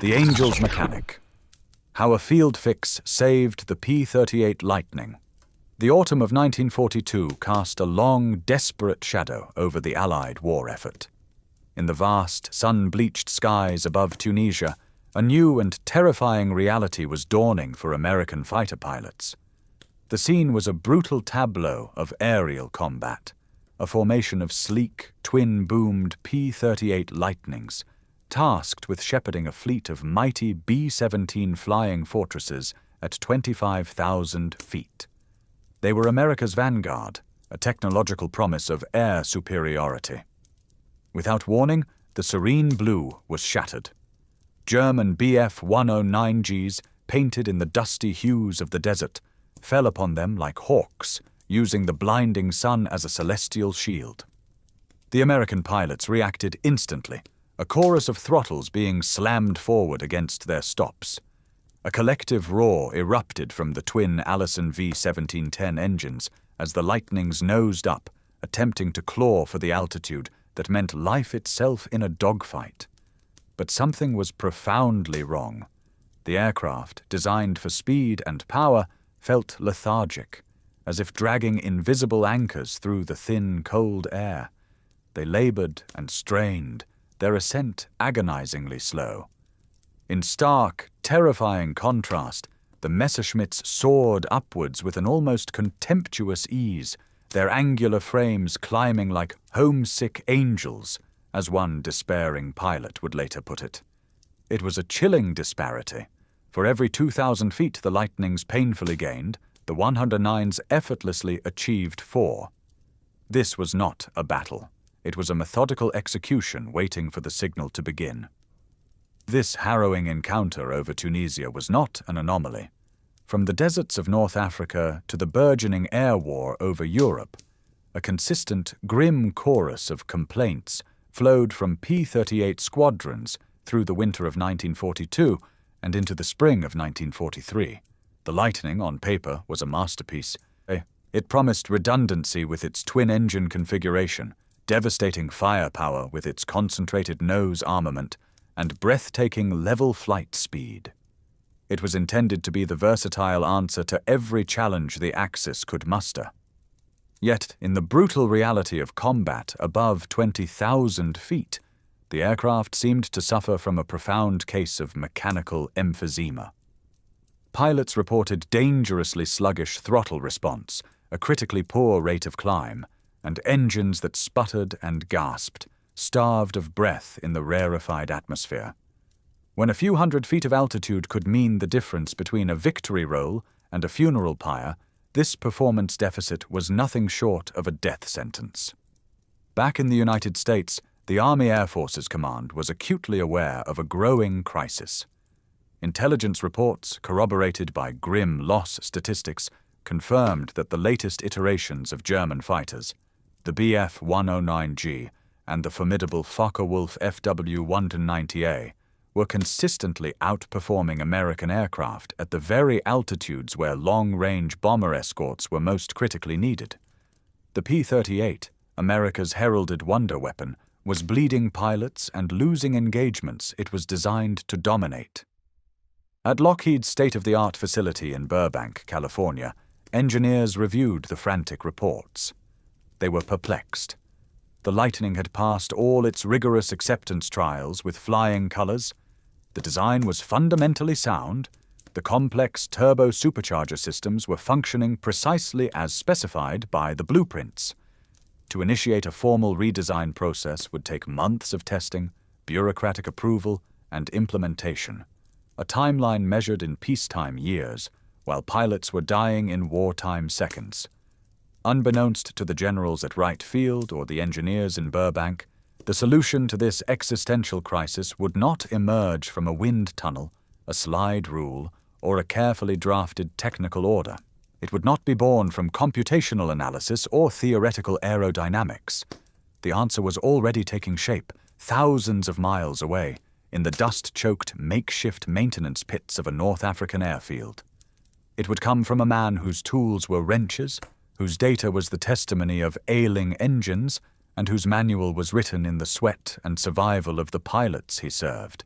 The Angel's Mechanic. How a field fix saved the P-38 Lightning. The autumn of 1942 cast a long, desperate shadow over the Allied war effort. In the vast, sun-bleached skies above Tunisia, a new and terrifying reality was dawning for American fighter pilots. The scene was a brutal tableau of aerial combat, a formation of sleek, twin-boomed P-38 Lightnings, tasked with shepherding a fleet of mighty B-17 flying fortresses at 25,000 feet. They were America's vanguard, a technological promise of air superiority. Without warning, the serene blue was shattered. German Bf-109Gs, painted in the dusty hues of the desert, fell upon them like hawks, using the blinding sun as a celestial shield. The American pilots reacted instantly, a chorus of throttles being slammed forward against their stops. A collective roar erupted from the twin Allison V-1710 engines as the Lightnings nosed up, attempting to claw for the altitude that meant life itself in a dogfight. But something was profoundly wrong. The aircraft, designed for speed and power, felt lethargic, as if dragging invisible anchors through the thin, cold air. They labored and strained, their ascent agonizingly slow. In stark, terrifying contrast, the Messerschmitts soared upwards with an almost contemptuous ease, their angular frames climbing like homesick angels, as one despairing pilot would later put it. It was a chilling disparity. For every 2,000 feet the Lightnings painfully gained, the 109s effortlessly achieved 4. This was not a battle. It was a methodical execution waiting for the signal to begin. This harrowing encounter over Tunisia was not an anomaly. From the deserts of North Africa to the burgeoning air war over Europe, a consistent, grim chorus of complaints flowed from P-38 squadrons through the winter of 1942 and into the spring of 1943. The Lightning, on paper, was a masterpiece. It promised redundancy with its twin-engine configuration, devastating firepower with its concentrated nose armament, and breathtaking level flight speed. It was intended to be the versatile answer to every challenge the Axis could muster. Yet, in the brutal reality of combat above 20,000 feet, the aircraft seemed to suffer from a profound case of mechanical emphysema. Pilots reported dangerously sluggish throttle response, a critically poor rate of climb, and engines that sputtered and gasped, starved of breath in the rarefied atmosphere. When a few hundred feet of altitude could mean the difference between a victory roll and a funeral pyre, this performance deficit was nothing short of a death sentence. Back in the United States, the Army Air Forces Command was acutely aware of a growing crisis. Intelligence reports, corroborated by grim loss statistics, confirmed that the latest iterations of German fighters, the Bf-109G and the formidable Focke-Wulf FW-190A, were consistently outperforming American aircraft at the very altitudes where long-range bomber escorts were most critically needed. The P-38, America's heralded wonder weapon, was bleeding pilots and losing engagements it was designed to dominate. At Lockheed's state-of-the-art facility in Burbank, California, engineers reviewed the frantic reports. They were perplexed. The Lightning had passed all its rigorous acceptance trials with flying colors. The design was fundamentally sound. The complex turbo-supercharger systems were functioning precisely as specified by the blueprints. To initiate a formal redesign process would take months of testing, bureaucratic approval, and implementation, a timeline measured in peacetime years, while pilots were dying in wartime seconds. Unbeknownst to the generals at Wright Field or the engineers in Burbank, the solution to this existential crisis would not emerge from a wind tunnel, a slide rule, or a carefully drafted technical order. It would not be born from computational analysis or theoretical aerodynamics. The answer was already taking shape, thousands of miles away, in the dust-choked makeshift maintenance pits of a North African airfield. It would come from a man whose tools were wrenches, whose data was the testimony of ailing engines, and whose manual was written in the sweat and survival of the pilots he served.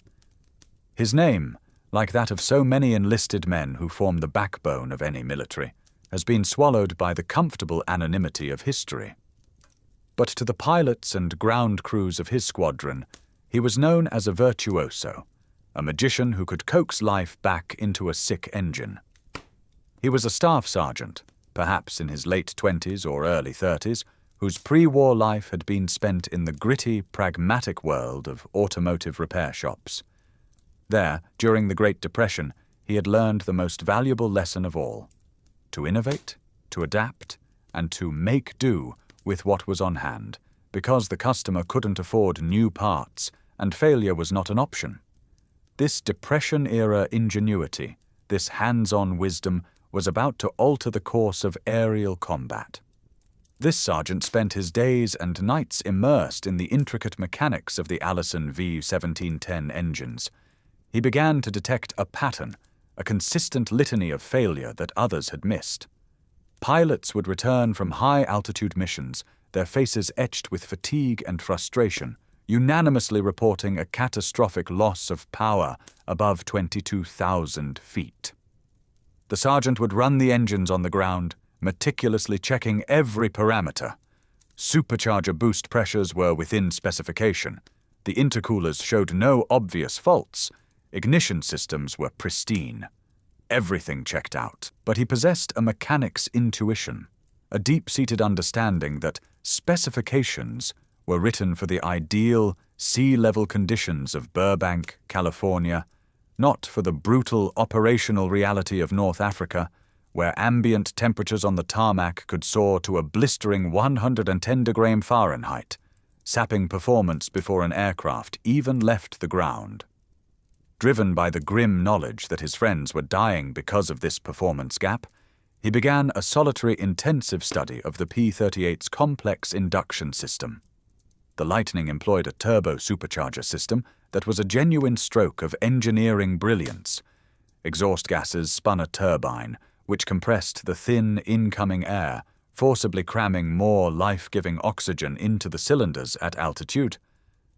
His name, like that of so many enlisted men who form the backbone of any military, has been swallowed by the comfortable anonymity of history. But to the pilots and ground crews of his squadron, he was known as a virtuoso, a magician who could coax life back into a sick engine. He was a staff sergeant, perhaps in his late 20s or early 30s, whose pre-war life had been spent in the gritty, pragmatic world of automotive repair shops. There, during the Great Depression, he had learned the most valuable lesson of all: to innovate, to adapt, and to make do with what was on hand, because the customer couldn't afford new parts, and failure was not an option. This Depression-era ingenuity, this hands-on wisdom, was about to alter the course of aerial combat. This sergeant spent his days and nights immersed in the intricate mechanics of the Allison V1710 engines. He began to detect a pattern, a consistent litany of failure that others had missed. Pilots would return from high-altitude missions, their faces etched with fatigue and frustration, unanimously reporting a catastrophic loss of power above 22,000 feet. The sergeant would run the engines on the ground, meticulously checking every parameter. Supercharger boost pressures were within specification. The intercoolers showed no obvious faults. Ignition systems were pristine. Everything checked out. But he possessed a mechanic's intuition, a deep-seated understanding that specifications were written for the ideal sea-level conditions of Burbank, California, not for the brutal operational reality of North Africa, where ambient temperatures on the tarmac could soar to a blistering 110 degrees Fahrenheit, sapping performance before an aircraft even left the ground. Driven by the grim knowledge that his friends were dying because of this performance gap, he began a solitary intensive study of the P-38's complex induction system. The Lightning employed a turbo supercharger system that was a genuine stroke of engineering brilliance. Exhaust gases spun a turbine, which compressed the thin, incoming air, forcibly cramming more life-giving oxygen into the cylinders at altitude.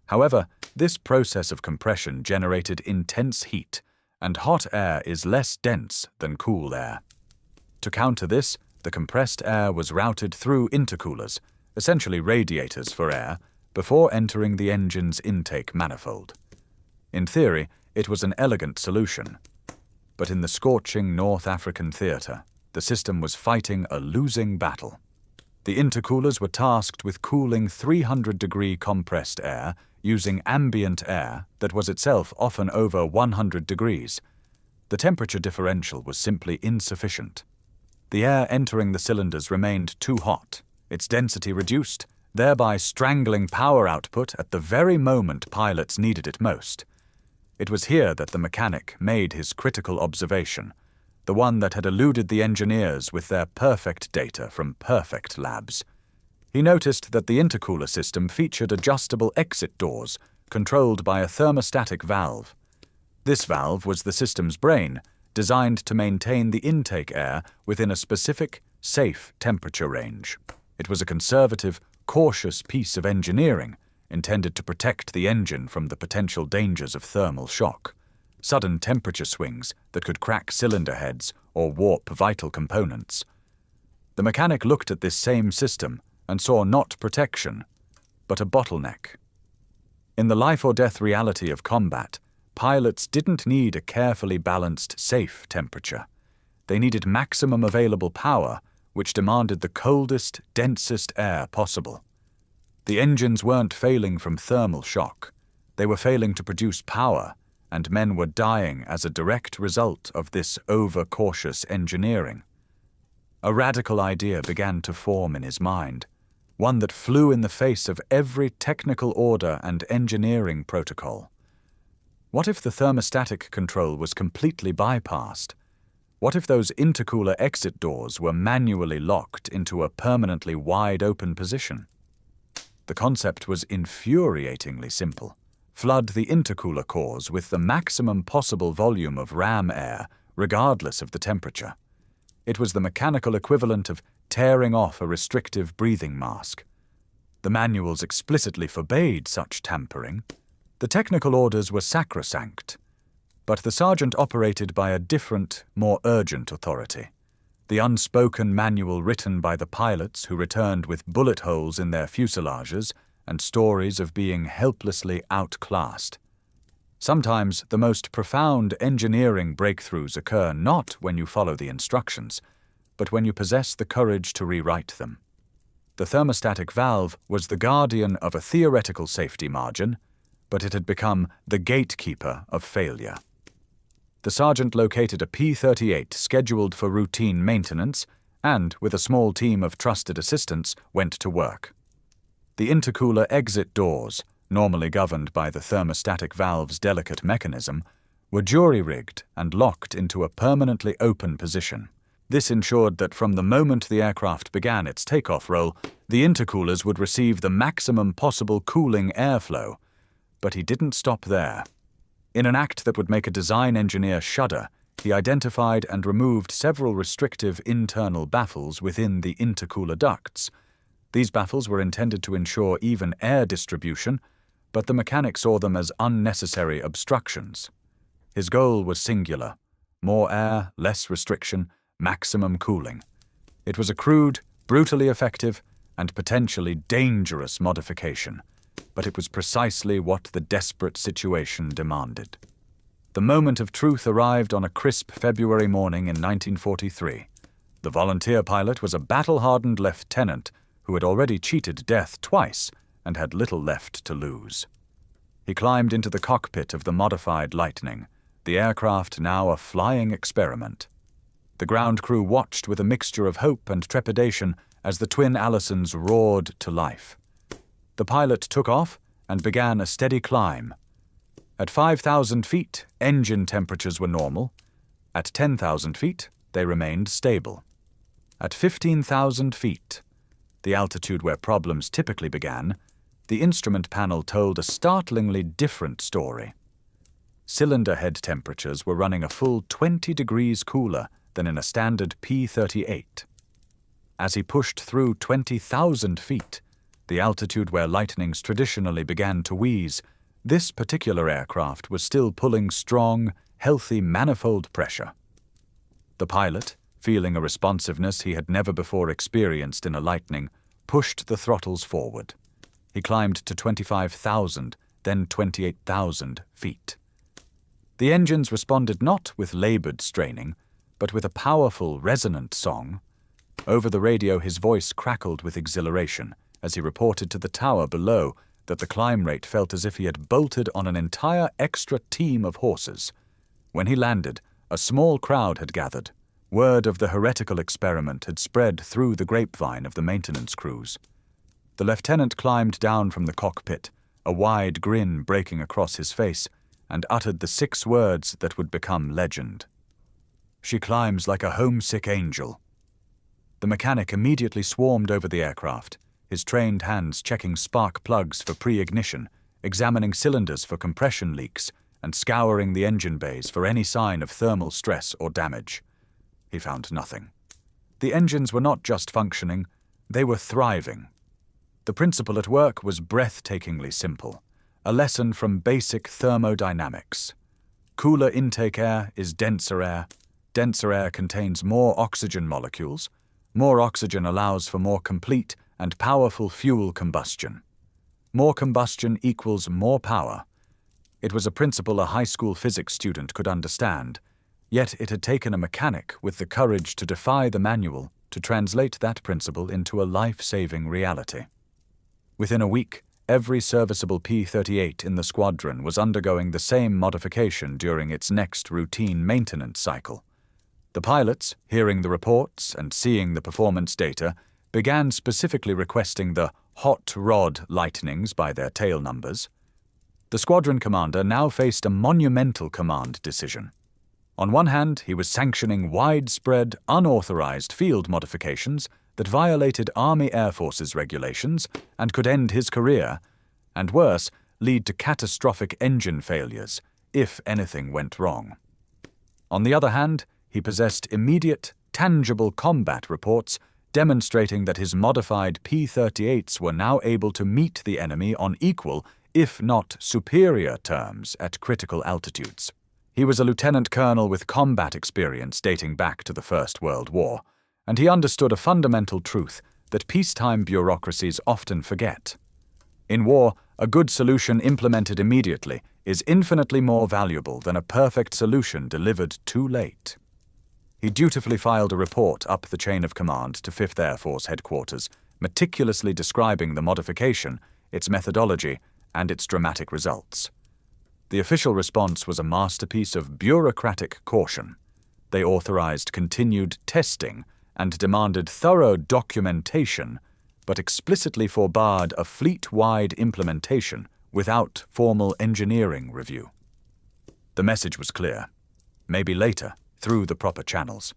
However, this process of compression generated intense heat, and hot air is less dense than cool air. To counter this, the compressed air was routed through intercoolers, essentially radiators for air, before entering the engine's intake manifold. In theory, it was an elegant solution. But in the scorching North African theater, the system was fighting a losing battle. The intercoolers were tasked with cooling 300-degree compressed air using ambient air that was itself often over 100 degrees. The temperature differential was simply insufficient. The air entering the cylinders remained too hot, its density reduced, thereby strangling power output at the very moment pilots needed it most. It was here that the mechanic made his critical observation, the one that had eluded the engineers with their perfect data from perfect labs. He noticed that the intercooler system featured adjustable exit doors controlled by a thermostatic valve. This valve was the system's brain, designed to maintain the intake air within a specific, safe temperature range. It was a conservative, cautious piece of engineering, intended to protect the engine from the potential dangers of thermal shock, sudden temperature swings that could crack cylinder heads or warp vital components. The mechanic looked at this same system and saw not protection, but a bottleneck. In the life-or-death reality of combat, pilots didn't need a carefully balanced, safe temperature. They needed maximum available power, which demanded the coldest, densest air possible. The engines weren't failing from thermal shock. They were failing to produce power, and men were dying as a direct result of this over-cautious engineering. A radical idea began to form in his mind, one that flew in the face of every technical order and engineering protocol. What if the thermostatic control was completely bypassed? What if those intercooler exit doors were manually locked into a permanently wide-open position? The concept was infuriatingly simple. Flood the intercooler cores with the maximum possible volume of ram air, regardless of the temperature. It was the mechanical equivalent of tearing off a restrictive breathing mask. The manuals explicitly forbade such tampering. The technical orders were sacrosanct. But the sergeant operated by a different, more urgent authority. The unspoken manual written by the pilots who returned with bullet holes in their fuselages and stories of being helplessly outclassed. Sometimes the most profound engineering breakthroughs occur not when you follow the instructions, but when you possess the courage to rewrite them. The thermostatic valve was the guardian of a theoretical safety margin, but it had become the gatekeeper of failure. The sergeant located a P-38 scheduled for routine maintenance and, with a small team of trusted assistants, went to work. The intercooler exit doors, normally governed by the thermostatic valve's delicate mechanism, were jury-rigged and locked into a permanently open position. This ensured that from the moment the aircraft began its takeoff roll, the intercoolers would receive the maximum possible cooling airflow. But he didn't stop there. In an act that would make a design engineer shudder, he identified and removed several restrictive internal baffles within the intercooler ducts. These baffles were intended to ensure even air distribution, but the mechanic saw them as unnecessary obstructions. His goal was singular: more air, less restriction, maximum cooling. It was a crude, brutally effective, and potentially dangerous modification, but it was precisely what the desperate situation demanded. The moment of truth arrived on a crisp February morning in 1943. The volunteer pilot was a battle-hardened lieutenant who had already cheated death twice and had little left to lose. He climbed into the cockpit of the modified Lightning, the aircraft now a flying experiment. The ground crew watched with a mixture of hope and trepidation as the twin Allisons roared to life. The pilot took off and began a steady climb. At 5,000 feet, engine temperatures were normal. At 10,000 feet, they remained stable. At 15,000 feet, the altitude where problems typically began, the instrument panel told a startlingly different story. Cylinder head temperatures were running a full 20 degrees cooler than in a standard P-38. As he pushed through 20,000 feet, the altitude where Lightnings traditionally began to wheeze, this particular aircraft was still pulling strong, healthy manifold pressure. The pilot, feeling a responsiveness he had never before experienced in a Lightning, pushed the throttles forward. He climbed to 25,000, then 28,000 feet. The engines responded not with labored straining, but with a powerful, resonant song. Over the radio his voice crackled with exhilaration as he reported to the tower below that the climb rate felt as if he had bolted on an entire extra team of horses. When he landed, a small crowd had gathered. Word of the heretical experiment had spread through the grapevine of the maintenance crews. The lieutenant climbed down from the cockpit, a wide grin breaking across his face, and uttered the 6 words that would become legend. "She climbs like a homesick angel." The mechanic immediately swarmed over the aircraft, his trained hands checking spark plugs for pre-ignition, examining cylinders for compression leaks, and scouring the engine bays for any sign of thermal stress or damage. He found nothing. The engines were not just functioning, they were thriving. The principle at work was breathtakingly simple, a lesson from basic thermodynamics. Cooler intake air is denser air. Denser air contains more oxygen molecules. More oxygen allows for more complete and powerful fuel combustion. More combustion equals more power. It was a principle a high school physics student could understand, yet it had taken a mechanic with the courage to defy the manual to translate that principle into a life-saving reality. Within a week, every serviceable P-38 in the squadron was undergoing the same modification during its next routine maintenance cycle. The pilots, hearing the reports and seeing the performance data, began specifically requesting the hot rod Lightnings by their tail numbers. The squadron commander now faced a monumental command decision. On one hand, he was sanctioning widespread, unauthorized field modifications that violated Army Air Forces regulations and could end his career, and worse, lead to catastrophic engine failures if anything went wrong. On the other hand, he possessed immediate, tangible combat reports demonstrating that his modified P-38s were now able to meet the enemy on equal, if not superior, terms at critical altitudes. He was a lieutenant colonel with combat experience dating back to the First World War, and he understood a fundamental truth that peacetime bureaucracies often forget. In war, a good solution implemented immediately is infinitely more valuable than a perfect solution delivered too late. He dutifully filed a report up the chain of command to 5th Air Force headquarters, meticulously describing the modification, its methodology, and its dramatic results. The official response was a masterpiece of bureaucratic caution. They authorized continued testing and demanded thorough documentation, but explicitly forbade a fleet-wide implementation without formal engineering review. The message was clear. Maybe later, through the proper channels.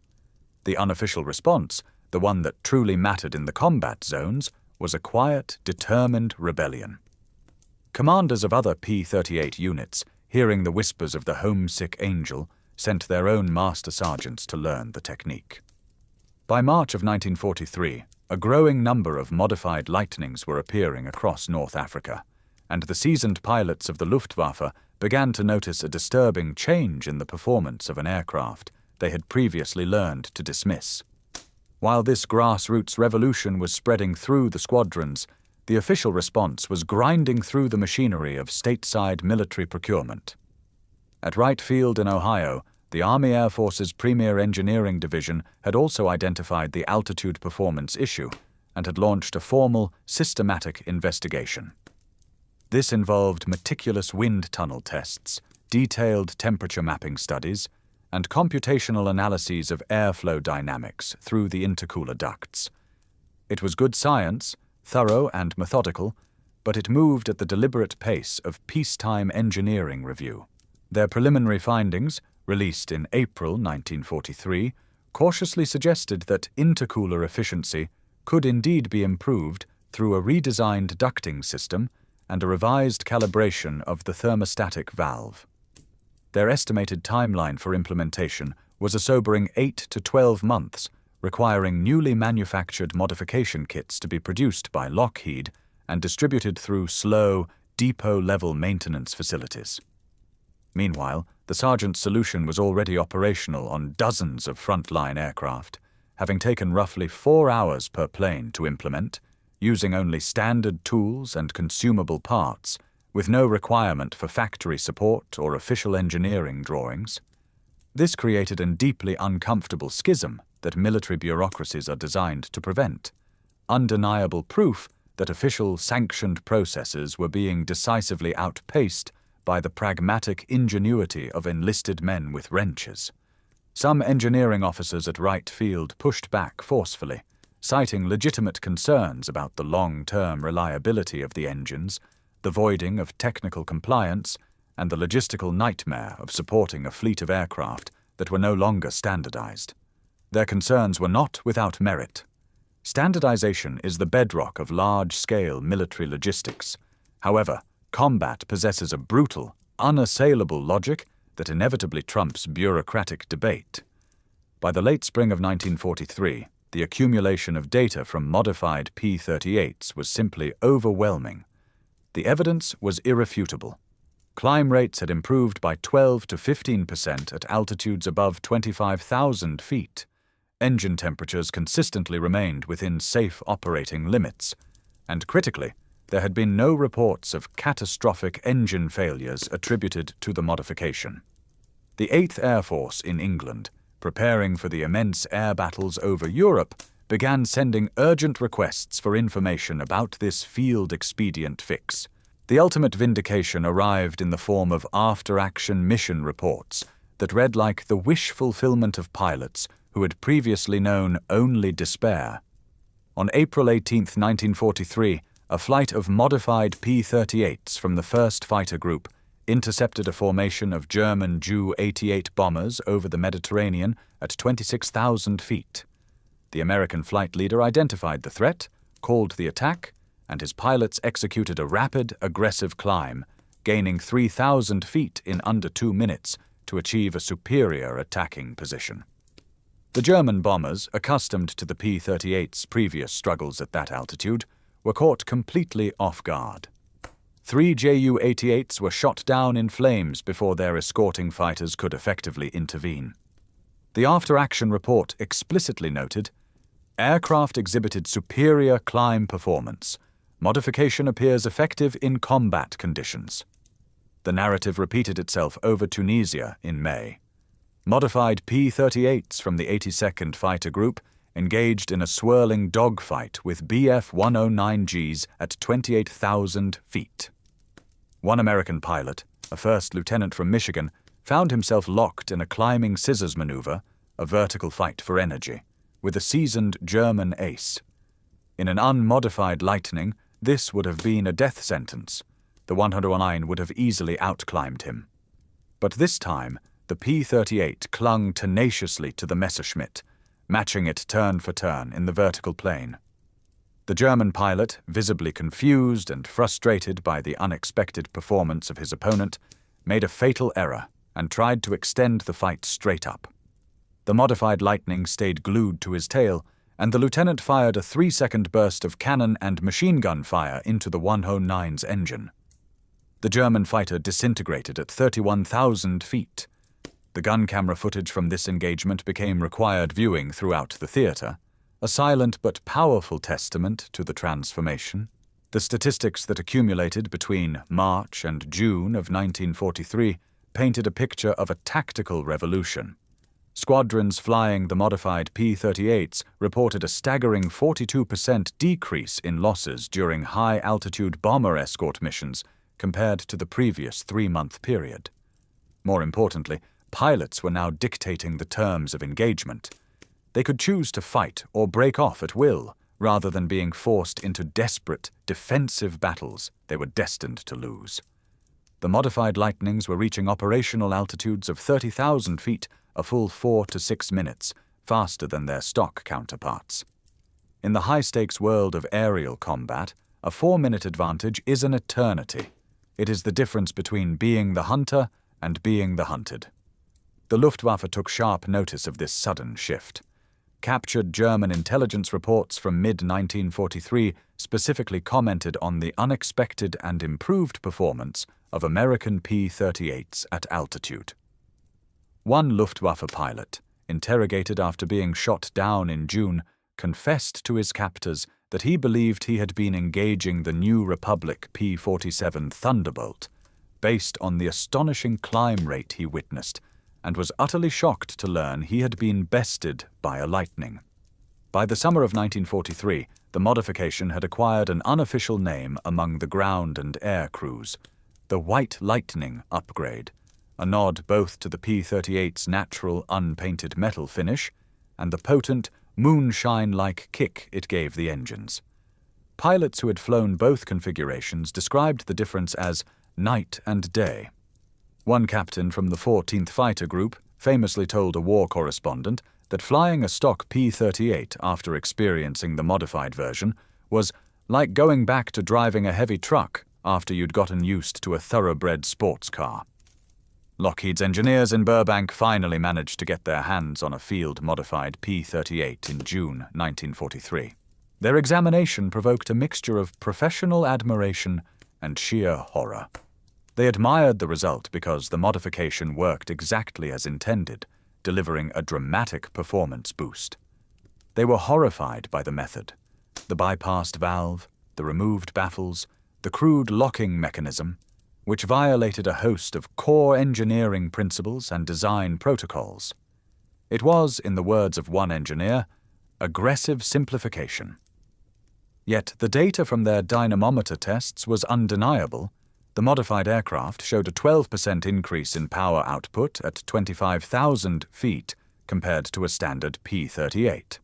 The unofficial response, the one that truly mattered in the combat zones, was a quiet, determined rebellion. Commanders of other P-38 units, hearing the whispers of the homesick angel, sent their own master sergeants to learn the technique. By March of 1943, a growing number of modified Lightnings were appearing across North Africa, and the seasoned pilots of the Luftwaffe began to notice a disturbing change in the performance of an aircraft they had previously learned to dismiss. While this grassroots revolution was spreading through the squadrons, the official response was grinding through the machinery of stateside military procurement. At Wright Field in Ohio, the Army Air Force's premier engineering division had also identified the altitude performance issue and had launched a formal, systematic investigation. This involved meticulous wind tunnel tests, detailed temperature mapping studies, and computational analyses of airflow dynamics through the intercooler ducts. It was good science, thorough and methodical, but it moved at the deliberate pace of peacetime engineering review. Their preliminary findings, released in April 1943, cautiously suggested that intercooler efficiency could indeed be improved through a redesigned ducting system and a revised calibration of the thermostatic valve. Their estimated timeline for implementation was a sobering 8 to 12 months, requiring newly manufactured modification kits to be produced by Lockheed and distributed through slow, depot-level maintenance facilities. Meanwhile, the sergeant's solution was already operational on dozens of frontline aircraft, having taken roughly 4 hours per plane to implement, using only standard tools and consumable parts, with no requirement for factory support or official engineering drawings. This created a deeply uncomfortable schism that military bureaucracies are designed to prevent, undeniable proof that official sanctioned processes were being decisively outpaced by the pragmatic ingenuity of enlisted men with wrenches. Some engineering officers at Wright Field pushed back forcefully, citing legitimate concerns about the long-term reliability of the engines, the voiding of technical compliance, and the logistical nightmare of supporting a fleet of aircraft that were no longer standardized. Their concerns were not without merit. Standardization is the bedrock of large-scale military logistics. However, combat possesses a brutal, unassailable logic that inevitably trumps bureaucratic debate. By the late spring of 1943, the accumulation of data from modified P-38s was simply overwhelming. The evidence was irrefutable. Climb rates had improved by 12 to 15% at altitudes above 25,000 feet. Engine temperatures consistently remained within safe operating limits, and critically, there had been no reports of catastrophic engine failures attributed to the modification. The 8th Air Force in England, preparing for the immense air battles over Europe, began sending urgent requests for information about this field expedient fix. The ultimate vindication arrived in the form of after-action mission reports that read like the wish fulfillment of pilots who had previously known only despair. On April 18, 1943, a flight of modified P-38s from the 1st Fighter Group intercepted a formation of German Ju-88 bombers over the Mediterranean at 26,000 feet. The American flight leader identified the threat, called the attack, and his pilots executed a rapid, aggressive climb, gaining 3,000 feet in under 2 minutes to achieve a superior attacking position. The German bombers, accustomed to the P-38's previous struggles at that altitude, were caught completely off guard. 3 Ju-88s were shot down in flames before their escorting fighters could effectively intervene. The after-action report explicitly noted, "Aircraft exhibited superior climb performance. Modification appears effective in combat conditions." The narrative repeated itself over Tunisia in May. Modified P-38s from the 82nd Fighter Group engaged in a swirling dogfight with Bf-109Gs at 28,000 feet. One American pilot, a first lieutenant from Michigan, found himself locked in a climbing scissors maneuver, a vertical fight for energy, with a seasoned German ace. In an unmodified Lightning, this would have been a death sentence. The 109 would have easily outclimbed him. But this time, the P-38 clung tenaciously to the Messerschmitt, matching it turn for turn in the vertical plane. The German pilot, visibly confused and frustrated by the unexpected performance of his opponent, made a fatal error and tried to extend the fight straight up. The modified Lightning stayed glued to his tail, and the lieutenant fired a 3-second burst of cannon and machine gun fire into the 109's engine. The German fighter disintegrated at 31,000 feet. The gun camera footage from this engagement became required viewing throughout the theater, a silent but powerful testament to the transformation. The statistics that accumulated between March and June of 1943 painted a picture of a tactical revolution. Squadrons flying the modified P-38s reported a staggering 42% decrease in losses during high-altitude bomber escort missions compared to the previous 3-month period. More importantly, pilots were now dictating the terms of engagement. They could choose to fight or break off at will, rather than being forced into desperate, defensive battles they were destined to lose. The modified Lightnings were reaching operational altitudes of 30,000 feet a full 4 to 6 minutes, faster than their stock counterparts. In the high-stakes world of aerial combat, a 4-minute advantage is an eternity. It is the difference between being the hunter and being the hunted. The Luftwaffe took sharp notice of this sudden shift. Captured German intelligence reports from mid-1943 specifically commented on the unexpected and improved performance of American P-38s at altitude. One Luftwaffe pilot, interrogated after being shot down in June, confessed to his captors that he believed he had been engaging the New Republic P-47 Thunderbolt, based on the astonishing climb rate he witnessed, and was utterly shocked to learn he had been bested by a Lightning. By the summer of 1943, the modification had acquired an unofficial name among the ground and air crews, the White Lightning upgrade, a nod both to the P-38's natural unpainted metal finish and the potent, moonshine-like kick it gave the engines. Pilots who had flown both configurations described the difference as night and day. One captain from the 14th Fighter Group famously told a war correspondent that flying a stock P-38 after experiencing the modified version was like going back to driving a heavy truck after you'd gotten used to a thoroughbred sports car. Lockheed's engineers in Burbank finally managed to get their hands on a field-modified P-38 in June 1943. Their examination provoked a mixture of professional admiration and sheer horror. They admired the result because the modification worked exactly as intended, delivering a dramatic performance boost. They were horrified by the method: the bypassed valve, the removed baffles, the crude locking mechanism, which violated a host of core engineering principles and design protocols. It was, in the words of one engineer, aggressive simplification. Yet the data from their dynamometer tests was undeniable. The modified aircraft showed a 12% increase in power output at 25,000 feet compared to a standard P-38.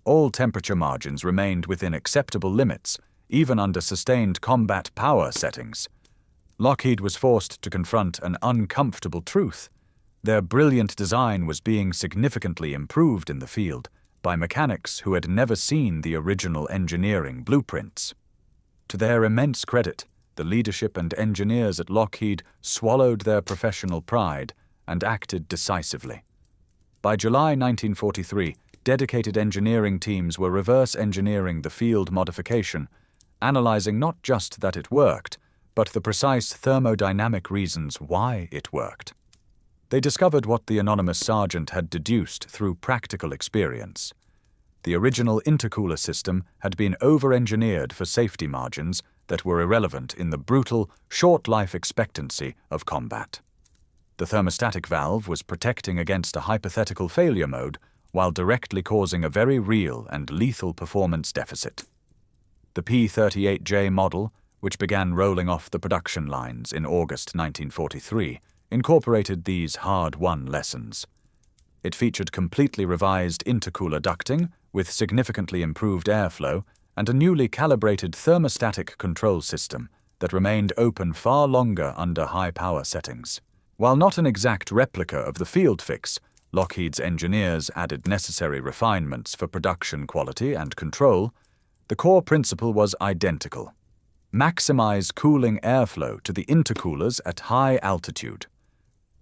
All temperature margins remained within acceptable limits, even under sustained combat power settings. Lockheed was forced to confront an uncomfortable truth. Their brilliant design was being significantly improved in the field by mechanics who had never seen the original engineering blueprints. To their immense credit, the leadership and engineers at Lockheed swallowed their professional pride and acted decisively. By July 1943, dedicated engineering teams were reverse engineering the field modification, analyzing not just that it worked, but the precise thermodynamic reasons why it worked. They discovered what the anonymous sergeant had deduced through practical experience. The original intercooler system had been over-engineered for safety margins that were irrelevant in the brutal, short life expectancy of combat. The thermostatic valve was protecting against a hypothetical failure mode while directly causing a very real and lethal performance deficit. The P-38J model, which began rolling off the production lines in August 1943, incorporated these hard-won lessons. It featured completely revised intercooler ducting with significantly improved airflow and a newly calibrated thermostatic control system that remained open far longer under high-power settings. While not an exact replica of the field fix, Lockheed's engineers added necessary refinements for production quality and control. The core principle was identical. Maximize cooling airflow to the intercoolers at high altitude.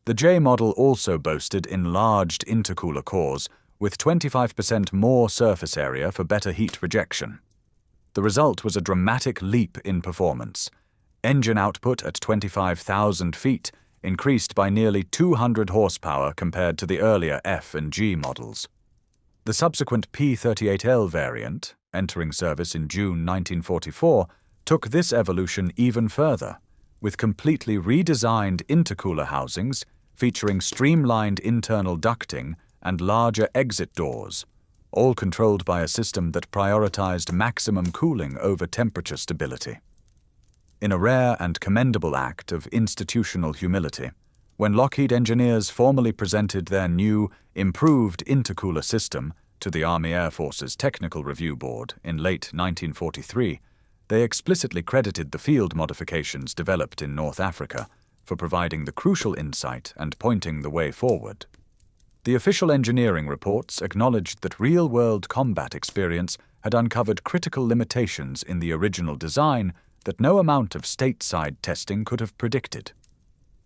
The J model also boasted enlarged intercooler cores with 25% more surface area for better heat rejection. The result was a dramatic leap in performance. Engine output at 25,000 feet increased by nearly 200 horsepower compared to the earlier F and G models. The subsequent P-38L variant, entering service in June 1944, took this evolution even further, with completely redesigned intercooler housings featuring streamlined internal ducting and larger exit doors, all controlled by a system that prioritized maximum cooling over temperature stability. In a rare and commendable act of institutional humility, when Lockheed engineers formally presented their new, improved intercooler system to the Army Air Force's Technical Review Board in late 1943, they explicitly credited the field modifications developed in North Africa for providing the crucial insight and pointing the way forward. The official engineering reports acknowledged that real-world combat experience had uncovered critical limitations in the original design that no amount of stateside testing could have predicted.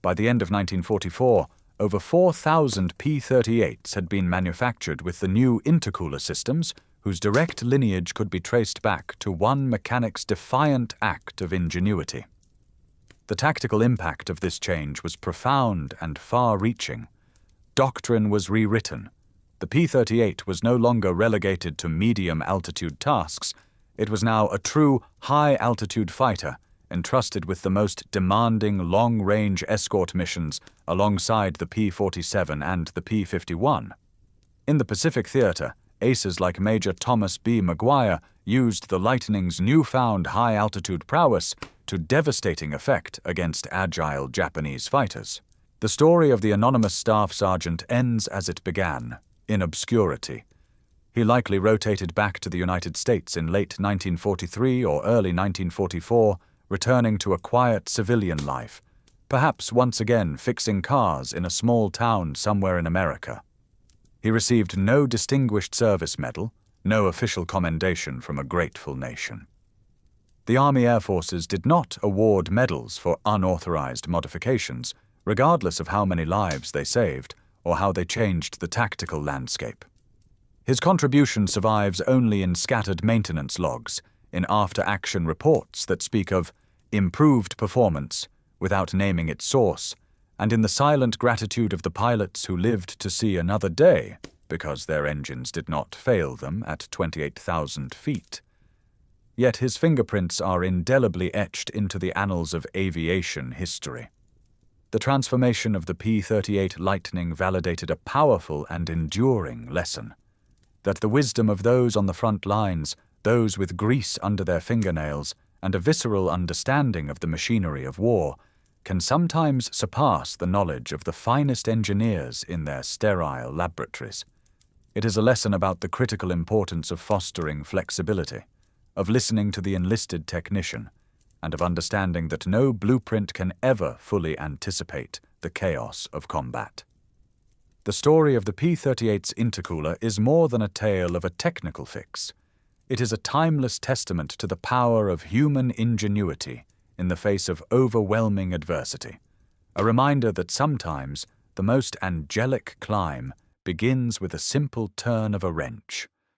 By the end of 1944, over 4,000 P-38s had been manufactured with the new intercooler systems, whose direct lineage could be traced back to one mechanic's defiant act of ingenuity. The tactical impact of this change was profound and far-reaching. Doctrine was rewritten. The P-38 was no longer relegated to medium-altitude tasks. It was now a true high-altitude fighter, entrusted with the most demanding long-range escort missions alongside the P-47 and the P-51. In the Pacific Theater, aces like Major Thomas B. Maguire used the Lightning's newfound high-altitude prowess to devastating effect against agile Japanese fighters. The story of the anonymous staff sergeant ends as it began, in obscurity. He likely rotated back to the United States in late 1943 or early 1944, returning to a quiet civilian life, perhaps once again fixing cars in a small town somewhere in America. He received no distinguished service medal, no official commendation from a grateful nation. The Army Air Forces did not award medals for unauthorized modifications, regardless of how many lives they saved or how they changed the tactical landscape. His contribution survives only in scattered maintenance logs, in after-action reports that speak of improved performance without naming its source, and in the silent gratitude of the pilots who lived to see another day because their engines did not fail them at 28,000 feet. Yet his fingerprints are indelibly etched into the annals of aviation history. The transformation of the P-38 Lightning validated a powerful and enduring lesson, that the wisdom of those on the front lines, those with grease under their fingernails, and a visceral understanding of the machinery of war, can sometimes surpass the knowledge of the finest engineers in their sterile laboratories. It is a lesson about the critical importance of fostering flexibility, of listening to the enlisted technician, and of understanding that no blueprint can ever fully anticipate the chaos of combat. The story of the P-38's intercooler is more than a tale of a technical fix. It is a timeless testament to the power of human ingenuity in the face of overwhelming adversity, a reminder that sometimes the most angelic climb begins with a simple turn of a wrench.